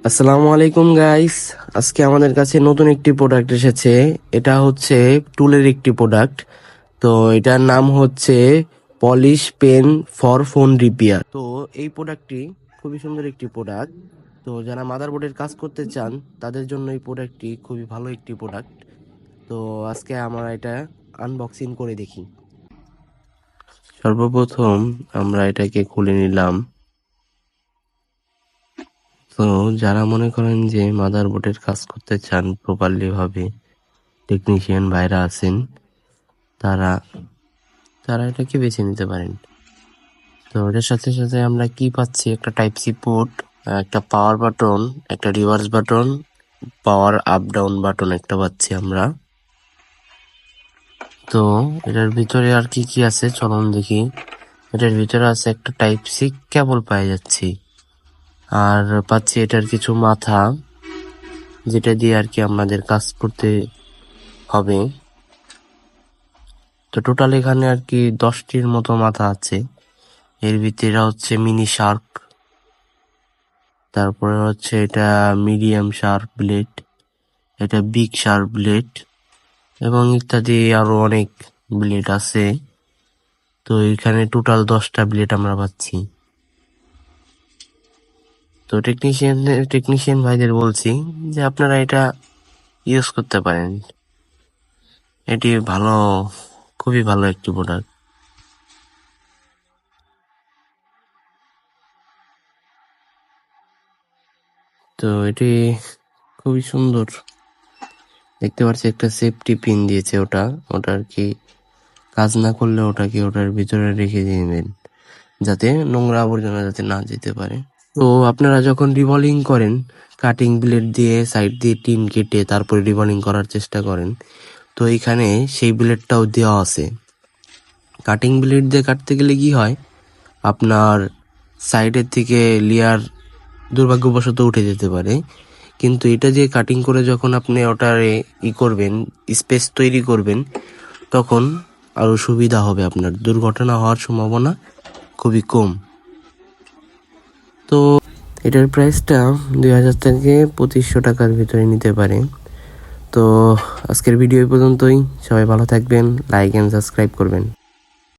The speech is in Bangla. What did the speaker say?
আসসালামু আলাইকুম গাইস। আজকে আমাদের কাছে নতুন একটি প্রোডাক্ট এসেছে। এটা হচ্ছে টুলের একটি প্রোডাক্ট। তো এটার নাম হচ্ছে polish pen for phone repair. তো এই প্রোডাক্টটি খুবই সুন্দর একটি প্রোডাক্ট। তো যারা মাদারবোর্ডের কাজ করতে চান তাদের জন্য এই প্রোডাক্টটি খুবই ভালো একটি প্রোডাক্ট। তো আজকে আমরা এটা আনবক্সিং করে দেখি। সর্বপ্রথম আমরা এটাকে খুলে নিলাম। তো যারা মনে করেন যে মাদারবোর্ডের কাজ করতে চান প্রপারলি ভাবে, টেকনিশিয়ান ভাইরা আছেন, তারা তারা এটাকে বেছে নিতে পারেন। তো এটার সাথে সাথে আমরা কি পাচ্ছি, একটা টাইপ সি পোর্ট, একটা পাওয়ার বাটন, একটা reverse button, power up down button একটা পাচ্ছি আমরা। তো এটার ভিতরে আর কি কি আছে চলুন দেখি। এটার ভিতরে আছে একটা টাইপ সি কেবল পাই যাচ্ছি, আর পাচ্ছি এটার কিছু মাথা, যেটা দিয়ে আর কি আমাদের কাজ করতে হবে। তো টোটাল এখানে আর কি 10টির মতো মাথা আছে। এর ভিতরে হচ্ছে মিনি শার্প, তারপরে হচ্ছে এটা মিডিয়াম শার্প ব্লেড, এটা বিগ শার্প ব্লেড এবং ইত্যাদি আরো অনেক ব্লেড আছে। তো এখানে টোটাল 10টা ব্লেড আমরা পাচ্ছি। তো টেকনিশিয়ান ভাইদের বলছি যে আপনারা এটা ইউজ করতে পারেন। এটি ভালো, খুবই ভালো একটি প্রোডাক্ট। তো এটি খুবই সুন্দর, দেখতে পাচ্ছি একটা সেফটি পিন দিয়েছে। ওটা আর কি কাজ না করলে ওটাকে ওটার ভিতরে রেখে দিবেন, যাতে নোংরা আবর্জনা যাতে না যেতে পারে। তো আপনারা যখন রিভলভিং করেন, কাটিং ব্লেড দিয়ে সাইড দিয়ে টিন কেটে তারপরে রিভলভিং করার চেষ্টা করেন, তো এখানে সেই ব্লেডটাও দেওয়া আছে। কাটিং ব্লেড দিয়ে কাটতে গেলে কি হয়, আপনার সাইডের থেকে লেয়ার দুর্ভাগ্যবশত উঠে যেতে পারে। কিন্তু এটা দিয়ে কাটিং করে যখন আপনি ওটারে করবেন, স্পেস তৈরি করবেন, তখন আরো সুবিধা হবে, আপনার দুর্ঘটনা হওয়ার সম্ভাবনা খুবই কম। তো এটার প্রাইসটা 2000 থেকে 2500 টাকার ভিতরে নিতে পারে। তো আজকের ভিডিও এই পর্যন্তই। সবাই ভালো থাকবেন, লাইক এন্ড সাবস্ক্রাইব করবেন।